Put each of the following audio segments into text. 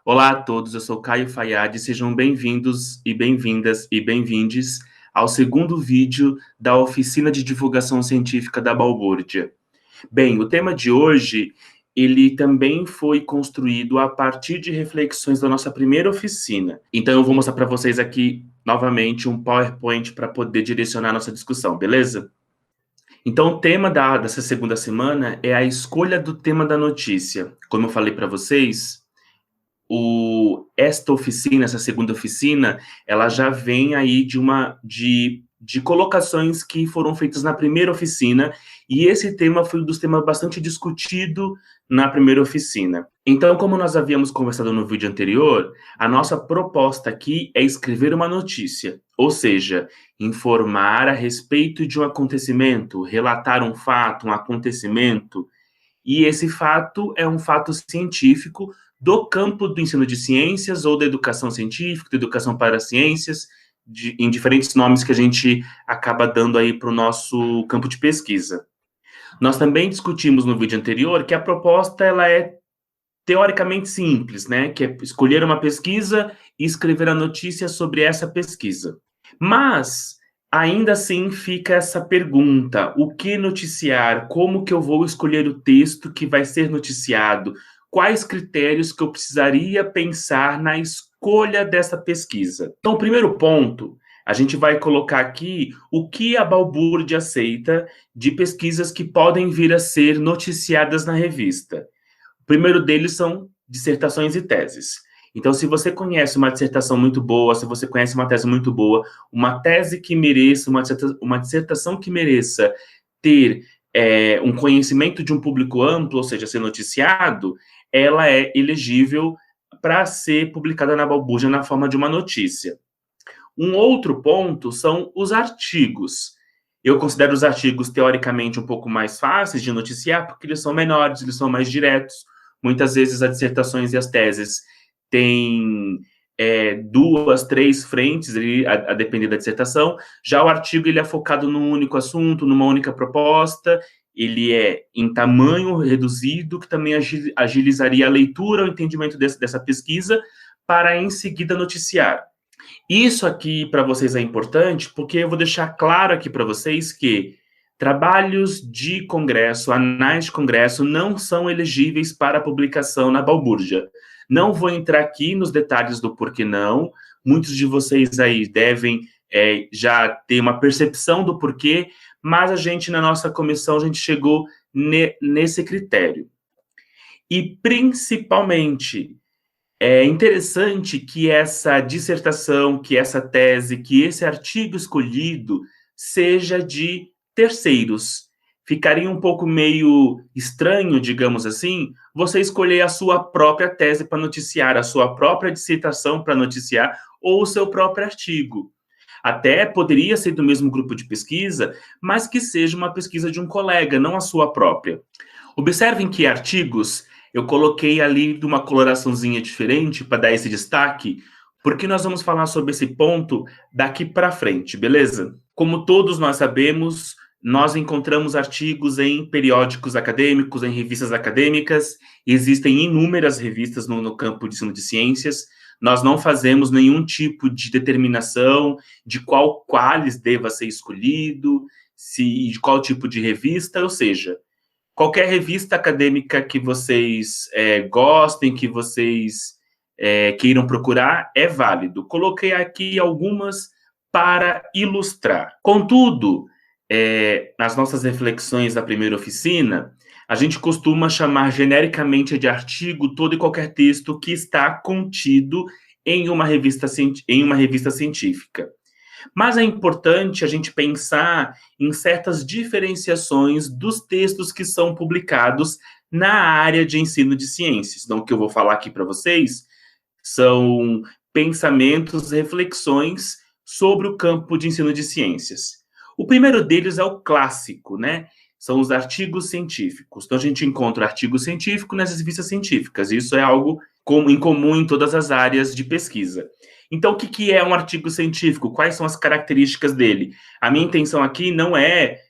Olá a todos, eu sou Caio Fayad, sejam bem-vindos e bem-vindas e bem-vindes ao segundo vídeo da Oficina de Divulgação Científica da Balbúrdia. Bem, o tema de hoje, ele também foi construído a partir de reflexões da nossa primeira oficina. Então eu vou mostrar para vocês aqui, novamente, um PowerPoint para poder direcionar a nossa discussão, beleza? Então o tema dessa segunda semana é a escolha do tema da notícia. Como eu falei para vocês, esta oficina, essa segunda oficina, ela já vem aí de colocações que foram feitas na primeira oficina, e esse tema foi um dos temas bastante discutido na primeira oficina. Então, como nós havíamos conversado no vídeo anterior, a nossa proposta aqui é escrever uma notícia, ou seja, informar a respeito de um acontecimento, relatar um fato, um acontecimento, e esse fato é um fato científico do campo do ensino de ciências ou da educação científica, da educação para as ciências, em diferentes nomes que a gente acaba dando aí para o nosso campo de pesquisa. Nós também discutimos no vídeo anterior que a proposta ela é teoricamente simples, né? Que é escolher uma pesquisa e escrever a notícia sobre essa pesquisa. Mas ainda assim fica essa pergunta: o que noticiar? Como que eu vou escolher o texto que vai ser noticiado? Quais critérios que eu precisaria pensar na escolha dessa pesquisa? Então, o primeiro ponto, a gente vai colocar aqui o que a Balbúrdia aceita de pesquisas que podem vir a ser noticiadas na revista. O primeiro deles são dissertações e teses. Então, se você conhece uma dissertação muito boa, se você conhece uma tese muito boa, uma tese que mereça, uma dissertação que mereça ter um conhecimento de um público amplo, ou seja, ser noticiado, ela é elegível para ser publicada na Balbúrdia na forma de uma notícia. Um outro ponto são os artigos. Eu considero os artigos teoricamente um pouco mais fáceis de noticiar, porque eles são menores, eles são mais diretos. Muitas vezes as dissertações e as teses têm duas, três frentes, a depender da dissertação. Já o artigo ele é focado num único assunto, numa única proposta, ele é em tamanho reduzido, que também agilizaria a leitura, o entendimento dessa pesquisa, para em seguida noticiar. Isso aqui para vocês é importante porque eu vou deixar claro aqui para vocês que trabalhos de congresso, anais de congresso, não são elegíveis para publicação na Balbúrdia. Não vou entrar aqui nos detalhes do porquê não. Muitos de vocês aí devem já ter uma percepção do porquê, mas a gente, na nossa comissão, a gente chegou nesse critério. E, principalmente, é interessante que essa dissertação, que essa tese, que esse artigo escolhido seja de terceiros. Ficaria um pouco meio estranho, digamos assim, você escolher a sua própria tese para noticiar, a sua própria dissertação para noticiar, ou o seu próprio artigo. Até poderia ser do mesmo grupo de pesquisa, mas que seja uma pesquisa de um colega, não a sua própria. Observem que artigos eu coloquei ali de uma coloraçãozinha diferente para dar esse destaque, porque nós vamos falar sobre esse ponto daqui para frente, beleza? Como todos nós sabemos, nós encontramos artigos em periódicos acadêmicos, em revistas acadêmicas, existem inúmeras revistas no campo de ensino de ciências, nós não fazemos nenhum tipo de determinação de quais deva ser escolhido, de qual tipo de revista, ou seja, qualquer revista acadêmica que vocês gostem, que vocês queiram procurar, é válido. Coloquei aqui algumas para ilustrar. Contudo, nas nossas reflexões da primeira oficina, a gente costuma chamar genericamente de artigo todo e qualquer texto que está contido em uma revista científica. Mas é importante a gente pensar em certas diferenciações dos textos que são publicados na área de ensino de ciências. Então, o que eu vou falar aqui para vocês são pensamentos, reflexões sobre o campo de ensino de ciências. O primeiro deles é o clássico, né? São os artigos científicos. Então, a gente encontra artigo científico nessas revistas científicas. Isso é algo incomum em todas as áreas de pesquisa. Então, o que é um artigo científico? Quais são as características dele? A minha intenção aqui não é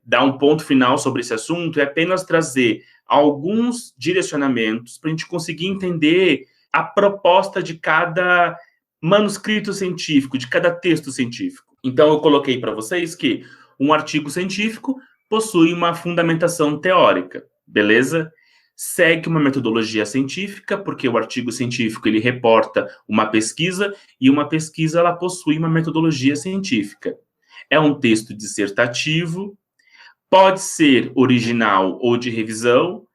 dar um ponto final sobre esse assunto, é apenas trazer alguns direcionamentos para a gente conseguir entender a proposta de cada manuscrito científico, de cada texto científico. Então, eu coloquei para vocês que um artigo científico possui uma fundamentação teórica, beleza? Segue uma metodologia científica, porque o artigo científico ele reporta uma pesquisa, e uma pesquisa ela possui uma metodologia científica. É um texto dissertativo, pode ser original ou de revisão,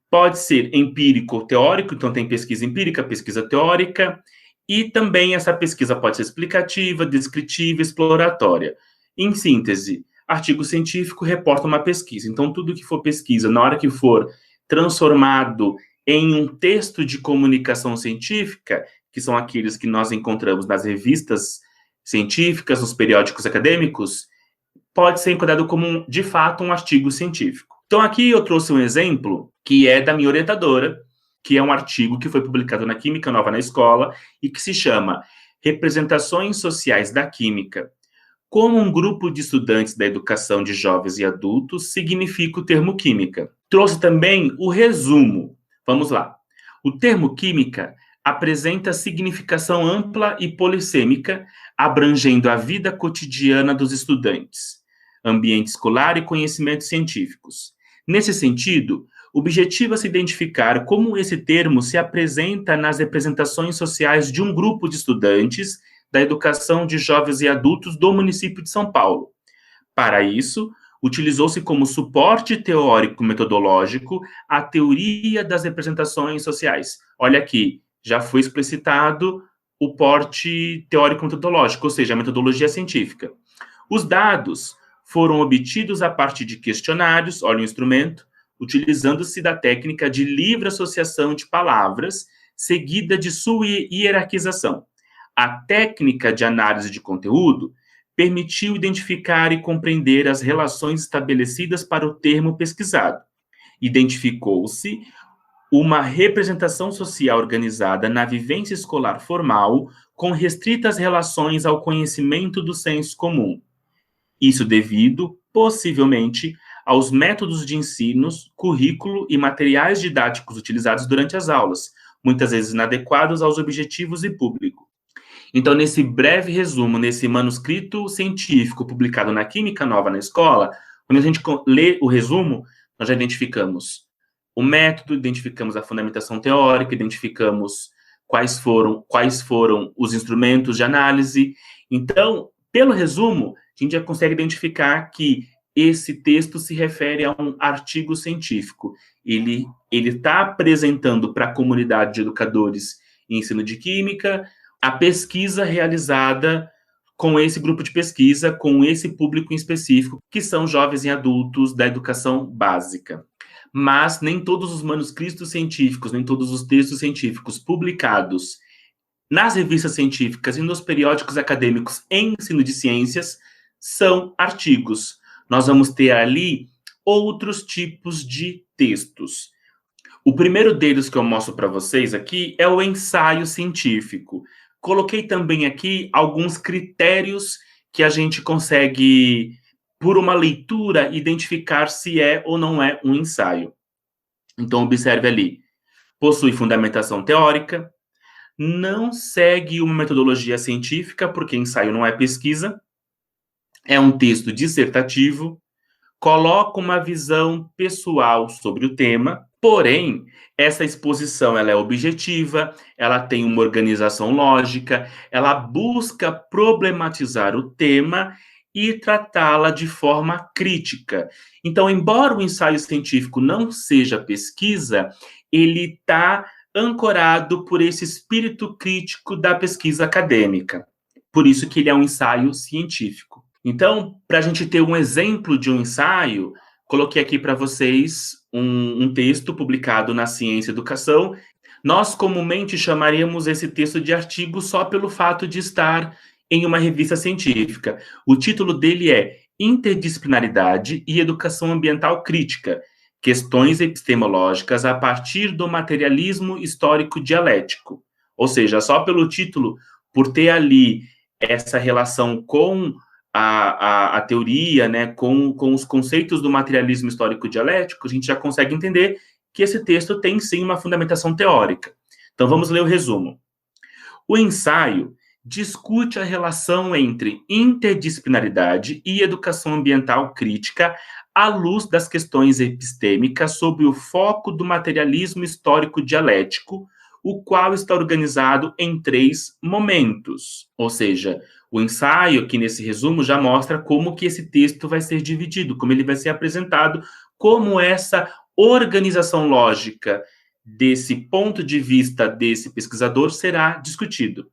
pode ser empírico ou teórico, então tem pesquisa empírica, pesquisa teórica, e também essa pesquisa pode ser explicativa, descritiva, exploratória. Em síntese, artigo científico reporta uma pesquisa. Então, tudo que for pesquisa, na hora que for transformado em um texto de comunicação científica, que são aqueles que nós encontramos nas revistas científicas, nos periódicos acadêmicos, pode ser enquadrado como, de fato, um artigo científico. Então, aqui eu trouxe um exemplo que é da minha orientadora, que é um artigo que foi publicado na Química Nova na Escola e que se chama Representações Sociais da Química. Como um grupo de estudantes da educação de jovens e adultos significa o termo química. Trouxe também o resumo. Vamos lá. O termo química apresenta significação ampla e polissêmica, abrangendo a vida cotidiana dos estudantes, ambiente escolar e conhecimentos científicos. Nesse sentido, objetiva-se identificar como esse termo se apresenta nas representações sociais de um grupo de estudantes da educação de jovens e adultos do município de São Paulo. Para isso, utilizou-se como suporte teórico-metodológico a teoria das representações sociais. Olha aqui, já foi explicitado o porte teórico-metodológico, ou seja, a metodologia científica. Os dados foram obtidos a partir de questionários, olha o instrumento, utilizando-se da técnica de livre associação de palavras, seguida de sua hierarquização. A técnica de análise de conteúdo permitiu identificar e compreender as relações estabelecidas para o termo pesquisado. Identificou-se uma representação social organizada na vivência escolar formal, com restritas relações ao conhecimento do senso comum. Isso devido, possivelmente, aos métodos de ensino, currículo e materiais didáticos utilizados durante as aulas, muitas vezes inadequados aos objetivos e público. Então, nesse breve resumo, nesse manuscrito científico publicado na Química Nova na Escola, quando a gente lê o resumo, nós já identificamos o método, identificamos a fundamentação teórica, identificamos quais foram os instrumentos de análise. Então, pelo resumo, a gente já consegue identificar que esse texto se refere a um artigo científico. Ele está apresentando para a comunidade de educadores em ensino de química a pesquisa realizada com esse grupo de pesquisa, com esse público em específico, que são jovens e adultos da educação básica. Mas nem todos os manuscritos científicos, nem todos os textos científicos publicados nas revistas científicas e nos periódicos acadêmicos em ensino de ciências são artigos. Nós vamos ter ali outros tipos de textos. O primeiro deles que eu mostro para vocês aqui é o ensaio científico. Coloquei também aqui alguns critérios que a gente consegue, por uma leitura, identificar se é ou não é um ensaio. Então, observe ali. Possui fundamentação teórica, não segue uma metodologia científica, porque ensaio não é pesquisa, é um texto dissertativo, coloca uma visão pessoal sobre o tema, porém, essa exposição ela é objetiva, ela tem uma organização lógica, ela busca problematizar o tema e tratá-la de forma crítica. Então, embora o ensaio científico não seja pesquisa, ele está ancorado por esse espírito crítico da pesquisa acadêmica. Por isso que ele é um ensaio científico. Então, para a gente ter um exemplo de um ensaio, coloquei aqui para vocês um texto publicado na Ciência e Educação. Nós comumente chamaríamos esse texto de artigo só pelo fato de estar em uma revista científica. O título dele é Interdisciplinaridade e Educação Ambiental Crítica, Questões Epistemológicas a partir do Materialismo Histórico Dialético. Ou seja, só pelo título, por ter ali essa relação com a teoria, né, com os conceitos do materialismo histórico dialético, a gente já consegue entender que esse texto tem sim uma fundamentação teórica. Então vamos ler o resumo. O ensaio discute a relação entre interdisciplinaridade e educação ambiental crítica à luz das questões epistêmicas sob o foco do materialismo histórico dialético, o qual está organizado em 3 momentos. Ou seja, o ensaio, aqui nesse resumo, já mostra como que esse texto vai ser dividido, como ele vai ser apresentado, como essa organização lógica desse ponto de vista desse pesquisador será discutido.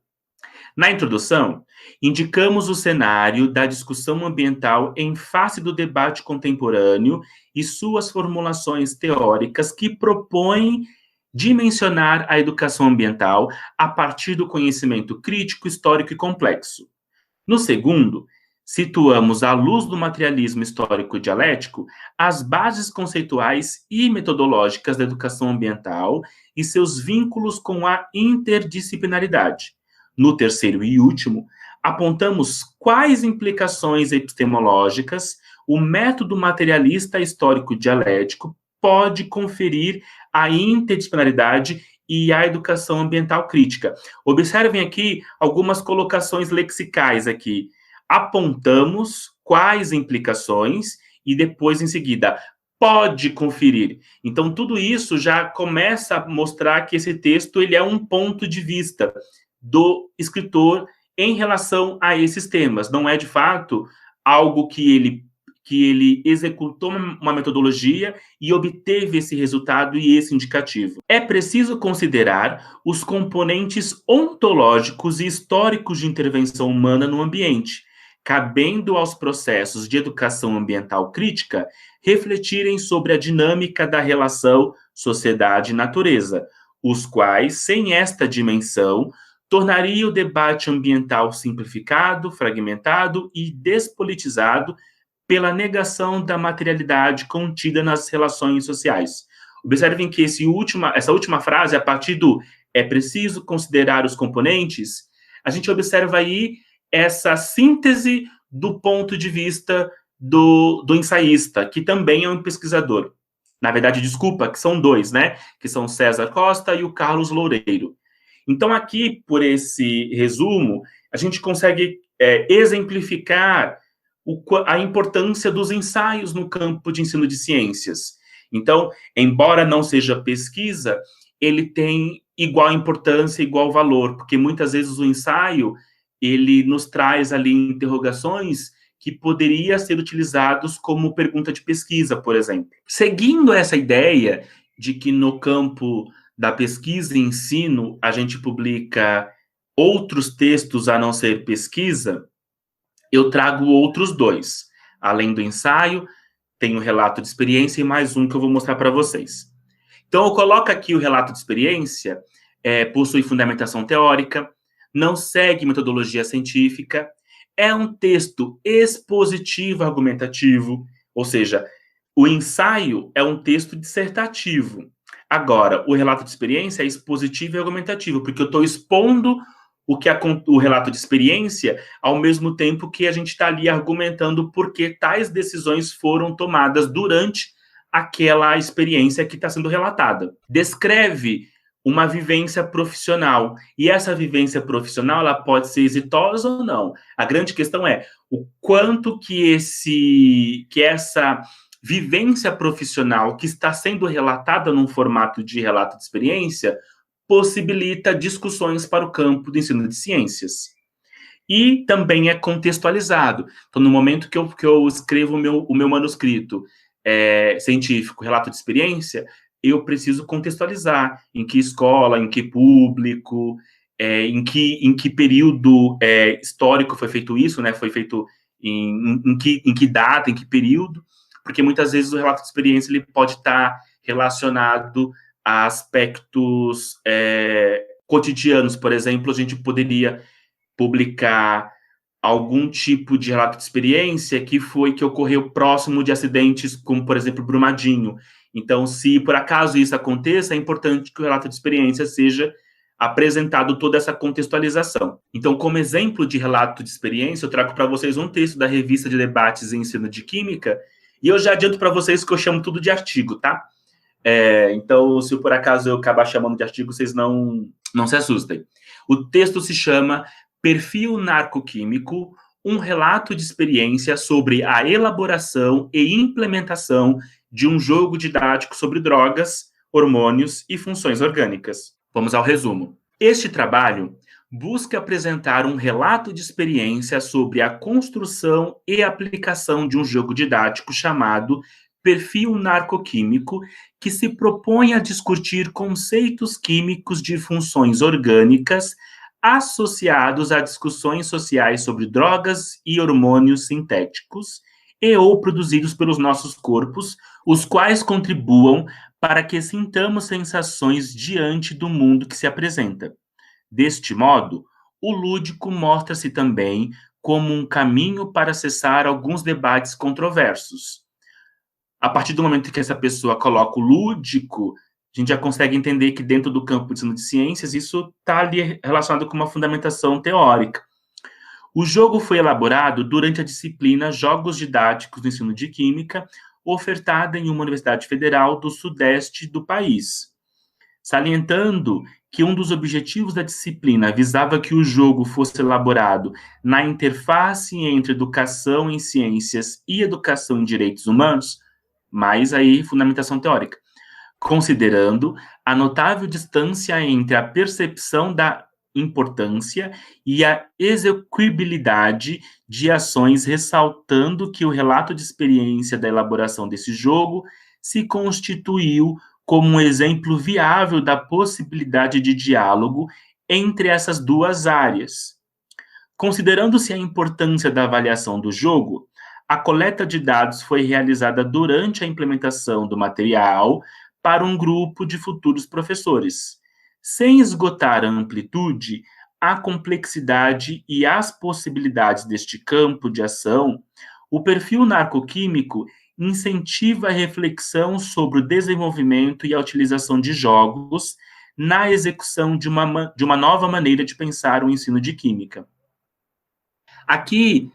Na introdução, indicamos o cenário da discussão ambiental em face do debate contemporâneo e suas formulações teóricas que propõem dimensionar a educação ambiental a partir do conhecimento crítico, histórico e complexo. No segundo, situamos, à luz do materialismo histórico dialético, as bases conceituais e metodológicas da educação ambiental e seus vínculos com a interdisciplinaridade. No terceiro e último, apontamos quais implicações epistemológicas o método materialista histórico dialético pode conferir à interdisciplinaridade e à educação ambiental crítica. Observem aqui algumas colocações lexicais aqui. Apontamos quais implicações e depois, em seguida, pode conferir. Então, tudo isso já começa a mostrar que esse texto ele é um ponto de vista do escritor em relação a esses temas. Não é, de fato, algo que ele executou uma metodologia e obteve esse resultado e esse indicativo. É preciso considerar os componentes ontológicos e históricos de intervenção humana no ambiente, cabendo aos processos de educação ambiental crítica refletirem sobre a dinâmica da relação sociedade-natureza, os quais, sem esta dimensão, tornaria o debate ambiental simplificado, fragmentado e despolitizado pela negação da materialidade contida nas relações sociais. Observem que essa última frase, a partir do é preciso considerar os componentes, a gente observa aí essa síntese do ponto de vista do ensaísta, que também é um pesquisador. Na verdade, desculpa, que são 2, né? Que são o César Costa e o Carlos Loureiro. Então, aqui, por esse resumo, a gente consegue exemplificar a importância dos ensaios no campo de ensino de ciências. Então, embora não seja pesquisa, ele tem igual importância, igual valor, porque muitas vezes o ensaio, ele nos traz ali interrogações que poderiam ser utilizados como pergunta de pesquisa, por exemplo. Seguindo essa ideia de que no campo da pesquisa e ensino a gente publica outros textos a não ser pesquisa, eu trago outros 2. Além do ensaio, tem o relato de experiência e mais um que eu vou mostrar para vocês. Então, eu coloco aqui o relato de experiência, possui fundamentação teórica, não segue metodologia científica, é um texto expositivo argumentativo, ou seja, o ensaio é um texto dissertativo. Agora, o relato de experiência é expositivo e argumentativo, porque eu estou expondo o relato de experiência, ao mesmo tempo que a gente está ali argumentando por que tais decisões foram tomadas durante aquela experiência que está sendo relatada. Descreve uma vivência profissional, e essa vivência profissional ela pode ser exitosa ou não. A grande questão é o quanto que essa vivência profissional que está sendo relatada num formato de relato de experiência possibilita discussões para o campo do ensino de ciências. E também é contextualizado. Então, no momento que eu escrevo o meu manuscrito científico, relato de experiência, eu preciso contextualizar em que escola, em que público, em que período histórico foi feito isso, né? Foi feito em que data, em que período, porque muitas vezes o relato de experiência ele pode estar relacionado a aspectos cotidianos. Por exemplo, a gente poderia publicar algum tipo de relato de experiência que ocorreu próximo de acidentes, como, por exemplo, Brumadinho. Então, se por acaso isso aconteça, é importante que o relato de experiência seja apresentado toda essa contextualização. Então, como exemplo de relato de experiência, eu trago para vocês um texto da Revista de Debates em Ensino de Química, e eu já adianto para vocês que eu chamo tudo de artigo, tá? Então, se por acaso eu acabar chamando de artigo, vocês não se assustem. O texto se chama Perfil Narcoquímico, um relato de experiência sobre a elaboração e implementação de um jogo didático sobre drogas, hormônios e funções orgânicas. Vamos ao resumo. Este trabalho busca apresentar um relato de experiência sobre a construção e aplicação de um jogo didático chamado Perfil Narcoquímico, que se propõe a discutir conceitos químicos de funções orgânicas associados a discussões sociais sobre drogas e hormônios sintéticos e ou produzidos pelos nossos corpos, os quais contribuam para que sintamos sensações diante do mundo que se apresenta. Deste modo, o lúdico mostra-se também como um caminho para acessar alguns debates controversos. A partir do momento que essa pessoa coloca o lúdico, a gente já consegue entender que dentro do campo de ensino de ciências, isso está ali relacionado com uma fundamentação teórica. O jogo foi elaborado durante a disciplina Jogos Didáticos do Ensino de Química, ofertada em uma universidade federal do sudeste do país. Salientando que um dos objetivos da disciplina visava que o jogo fosse elaborado na interface entre educação em ciências e educação em direitos humanos, mais aí fundamentação teórica, considerando a notável distância entre a percepção da importância e a execuibilidade de ações, ressaltando que o relato de experiência da elaboração desse jogo se constituiu como um exemplo viável da possibilidade de diálogo entre essas duas áreas. Considerando-se a importância da avaliação do jogo, a coleta de dados foi realizada durante a implementação do material para um grupo de futuros professores. Sem esgotar a amplitude, a complexidade e as possibilidades deste campo de ação, o perfil narcoquímico incentiva a reflexão sobre o desenvolvimento e a utilização de jogos na execução de uma nova maneira de pensar o ensino de química. Aqui,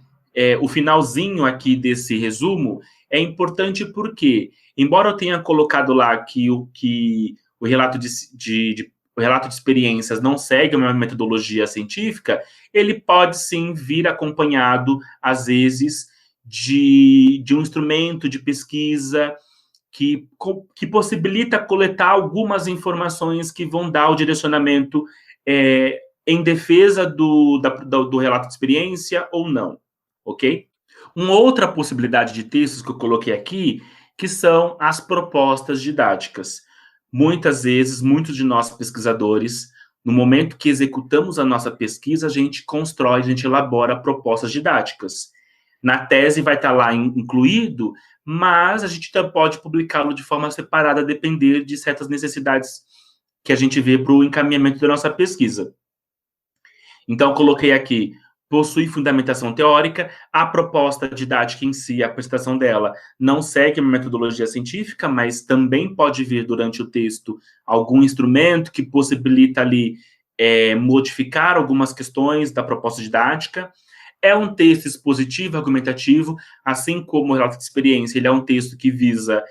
o finalzinho aqui desse resumo é importante porque, embora eu tenha colocado lá que o relato o relato de experiências não segue uma metodologia científica, ele pode sim vir acompanhado, às vezes, de um instrumento de pesquisa que possibilita coletar algumas informações que vão dar o direcionamento em defesa do relato de experiência ou não, ok? Uma outra possibilidade de textos que eu coloquei aqui, que são as propostas didáticas. Muitas vezes, muitos de nós pesquisadores, no momento que executamos a nossa pesquisa, a gente constrói, a gente elabora propostas didáticas. Na tese vai estar lá incluído, mas a gente pode publicá-lo de forma separada, a depender de certas necessidades que a gente vê para o encaminhamento da nossa pesquisa. Então, eu coloquei aqui, possui fundamentação teórica, a proposta didática em si, a apresentação dela, não segue uma metodologia científica, mas também pode vir durante o texto algum instrumento que possibilita ali modificar algumas questões da proposta didática. É um texto expositivo, argumentativo, assim como o relato de experiência, ele é um texto que visa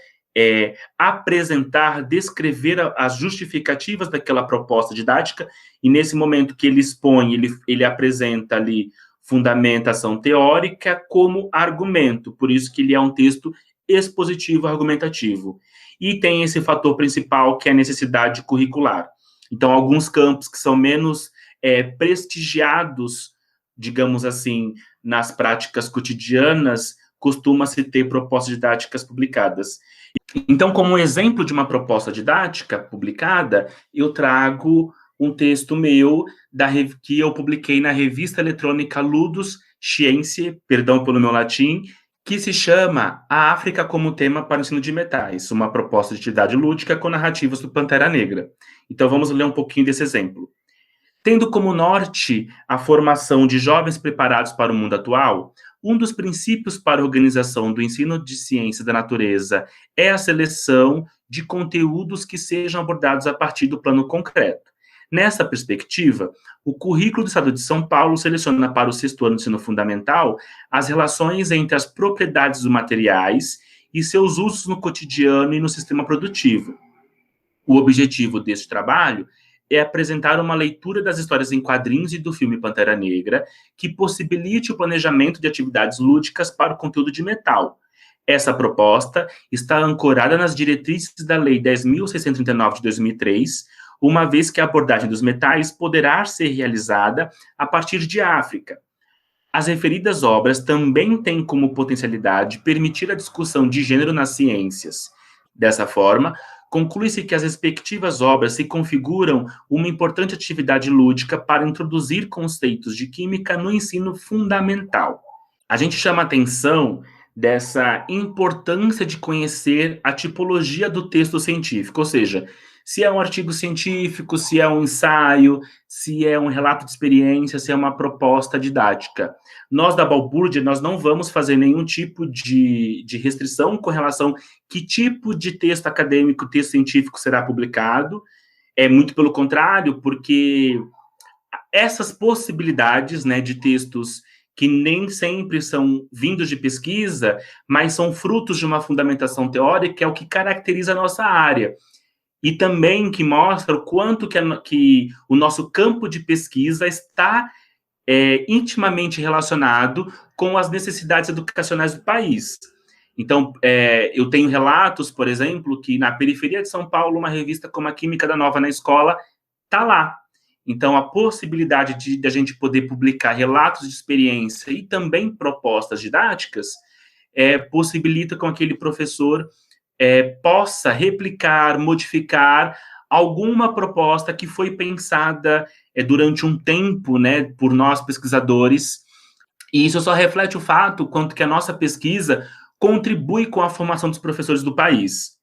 apresentar, descrever as justificativas daquela proposta didática, e nesse momento que ele expõe, ele apresenta ali fundamentação teórica como argumento, por isso que ele é um texto expositivo, argumentativo. E tem esse fator principal, que é a necessidade curricular. Então, alguns campos que são menos prestigiados, digamos assim, nas práticas cotidianas, costuma-se ter propostas didáticas publicadas. Então, como um exemplo de uma proposta didática publicada, eu trago um texto meu que eu publiquei na revista eletrônica Ludus Scientiae, perdão pelo meu latim, que se chama A África como Tema para o Ensino de Metais, uma proposta de atividade lúdica com narrativas do Pantera Negra. Então, vamos ler um pouquinho desse exemplo. Tendo como norte a formação de jovens preparados para o mundo atual, um dos princípios para a organização do ensino de ciência da natureza é a seleção de conteúdos que sejam abordados a partir do plano concreto. Nessa perspectiva, o currículo do Estado de São Paulo seleciona para o 6º ano do ensino fundamental as relações entre as propriedades dos materiais e seus usos no cotidiano e no sistema produtivo. O objetivo deste trabalho é apresentar uma leitura das histórias em quadrinhos e do filme Pantera Negra que possibilite o planejamento de atividades lúdicas para o conteúdo de metal. Essa proposta está ancorada nas diretrizes da Lei 10.639 de 2003, uma vez que a abordagem dos metais poderá ser realizada a partir de África. As referidas obras também têm como potencialidade permitir a discussão de gênero nas ciências. Dessa forma, conclui-se que as respectivas obras se configuram uma importante atividade lúdica para introduzir conceitos de química no ensino fundamental. A gente chama atenção dessa importância de conhecer a tipologia do texto científico, ou seja, se é um artigo científico, se é um ensaio, se é um relato de experiência, se é uma proposta didática. Nós, da Balbúrdia, nós não vamos fazer nenhum tipo de restrição com relação a que tipo de texto acadêmico, texto científico será publicado. É muito pelo contrário, porque essas possibilidades, né, de textos que nem sempre são vindos de pesquisa, mas são frutos de uma fundamentação teórica, é o que caracteriza a nossa área. E também que mostra o quanto que o nosso campo de pesquisa está intimamente relacionado com as necessidades educacionais do país. Então, eu tenho relatos, por exemplo, que na periferia de São Paulo, uma revista como a Química da Nova na Escola está lá. Então, a possibilidade de a gente poder publicar relatos de experiência e também propostas didáticas possibilita com aquele professor possa replicar, modificar alguma proposta que foi pensada durante um tempo, né, por nós pesquisadores, e isso só reflete o fato quanto que a nossa pesquisa contribui com a formação dos professores do país.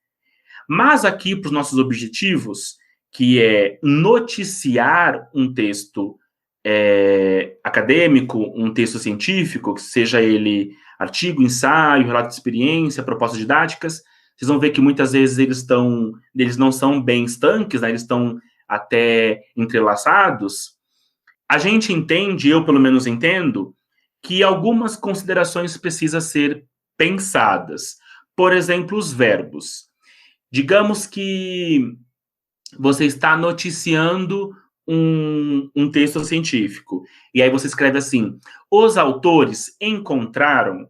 Mas aqui, para os nossos objetivos, que é noticiar um texto acadêmico, um texto científico, que seja ele artigo, ensaio, relato de experiência, propostas didáticas, vocês vão ver que muitas vezes eles não são bem estanques, né? Eles estão até entrelaçados. A gente entende, eu pelo menos entendo, que algumas considerações precisam ser pensadas. Por exemplo, os verbos. Digamos que você está noticiando um texto científico, e aí você escreve assim: os autores encontraram.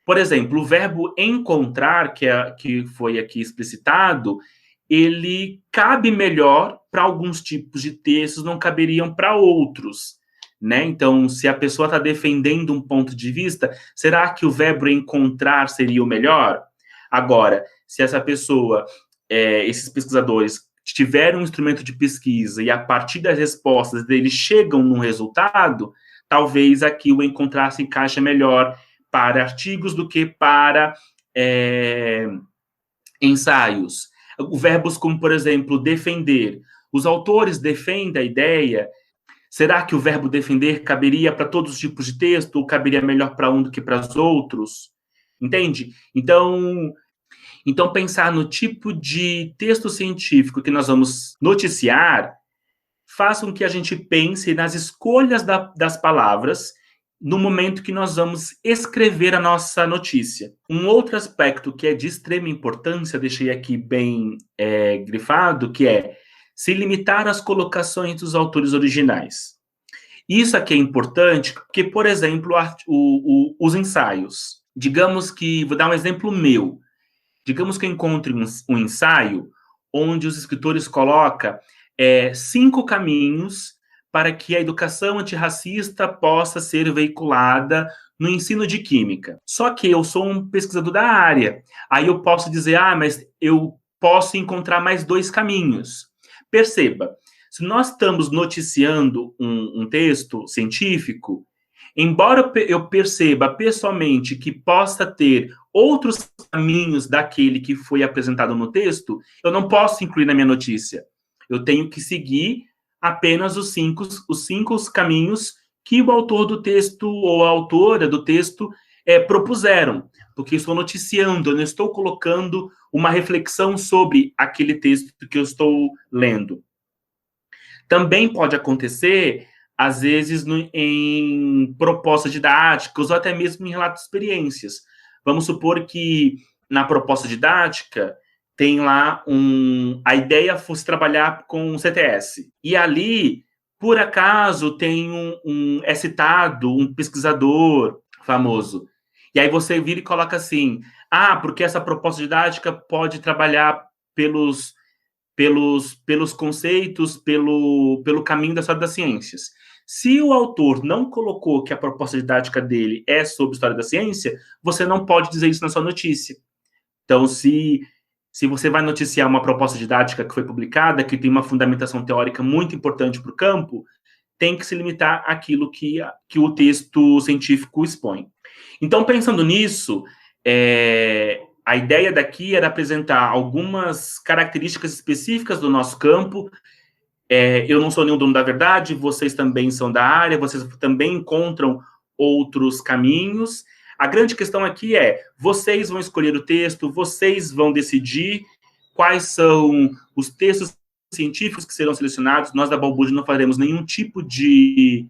Por exemplo, o verbo encontrar, que foi aqui explicitado, ele cabe melhor para alguns tipos de textos, não caberiam para outros, né? Então, se a pessoa está defendendo um ponto de vista, será que o verbo encontrar seria o melhor? Agora, se essa pessoa, esses pesquisadores, tiveram um instrumento de pesquisa e a partir das respostas deles chegam num resultado, talvez aqui o encontrar se encaixe melhor para artigos do que para ensaios. Verbos como, por exemplo, defender. Os autores defendem a ideia. Será que o verbo defender caberia para todos os tipos de texto ou caberia melhor para um do que para os outros? Entende? Então, pensar no tipo de texto científico que nós vamos noticiar faz com que a gente pense nas escolhas das palavras no momento que nós vamos escrever a nossa notícia. Um outro aspecto que é de extrema importância, deixei aqui bem grifado, que é se limitar às colocações dos autores originais. Isso aqui é importante porque, por exemplo, os ensaios. Digamos que, vou dar um exemplo meu, digamos que eu encontre um ensaio onde os escritores colocam 5 caminhos para que a educação antirracista possa ser veiculada no ensino de química. Só que eu sou um pesquisador da área. Aí eu posso dizer, mas eu posso encontrar mais 2 caminhos. Perceba, se nós estamos noticiando um texto científico, embora eu perceba pessoalmente que possa ter outros caminhos daquele que foi apresentado no texto, eu não posso incluir na minha notícia. Eu tenho que seguir apenas os cinco caminhos que o autor do texto ou a autora do texto propuseram, porque estou noticiando, eu não estou colocando uma reflexão sobre aquele texto que eu estou lendo. Também pode acontecer, às vezes, em propostas didáticas ou até mesmo em relatos de experiências. Vamos supor que na proposta didática tem lá a ideia fosse trabalhar com CTS. E ali, por acaso, é citado um pesquisador famoso. E aí você vira e coloca assim, porque essa proposta didática pode trabalhar pelos conceitos, pelo caminho da história das ciências. Se o autor não colocou que a proposta didática dele é sobre história da ciência, você não pode dizer isso na sua notícia. Então, se você vai noticiar uma proposta didática que foi publicada, que tem uma fundamentação teórica muito importante para o campo, tem que se limitar àquilo que o texto científico expõe. Então, pensando nisso, a ideia daqui era apresentar algumas características específicas do nosso campo. Eu não sou nenhum dono da verdade, vocês também são da área, vocês também encontram outros caminhos. A grande questão aqui vocês vão escolher o texto, vocês vão decidir quais são os textos científicos que serão selecionados. Nós da Balbúrdia não faremos nenhum tipo de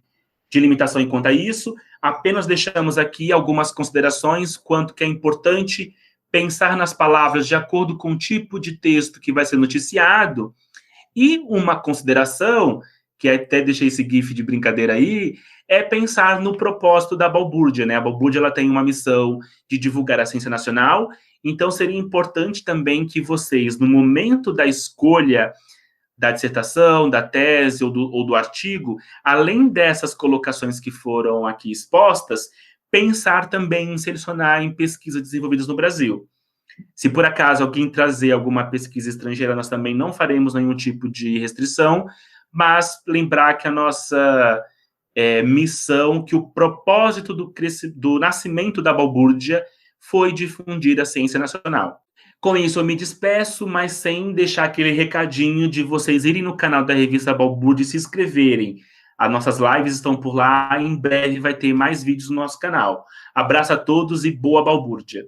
limitação em quanto a isso, apenas deixamos aqui algumas considerações quanto que é importante pensar nas palavras de acordo com o tipo de texto que vai ser noticiado. E uma consideração, que até deixei esse gif de brincadeira aí, é pensar no propósito da Balbúrdia, né? A Balbúrdia, ela tem uma missão de divulgar a ciência nacional, então seria importante também que vocês, no momento da escolha da dissertação, da tese ou do artigo, além dessas colocações que foram aqui expostas, pensar também em selecionar em pesquisas desenvolvidas no Brasil. Se por acaso alguém trazer alguma pesquisa estrangeira, nós também não faremos nenhum tipo de restrição, mas lembrar que a nossa missão, que o propósito do nascimento da Balbúrdia foi difundir a ciência nacional. Com isso, eu me despeço, mas sem deixar aquele recadinho de vocês irem no canal da Revista Balbúrdia e se inscreverem. As nossas lives estão por lá, em breve vai ter mais vídeos no nosso canal. Abraço a todos e boa Balbúrdia!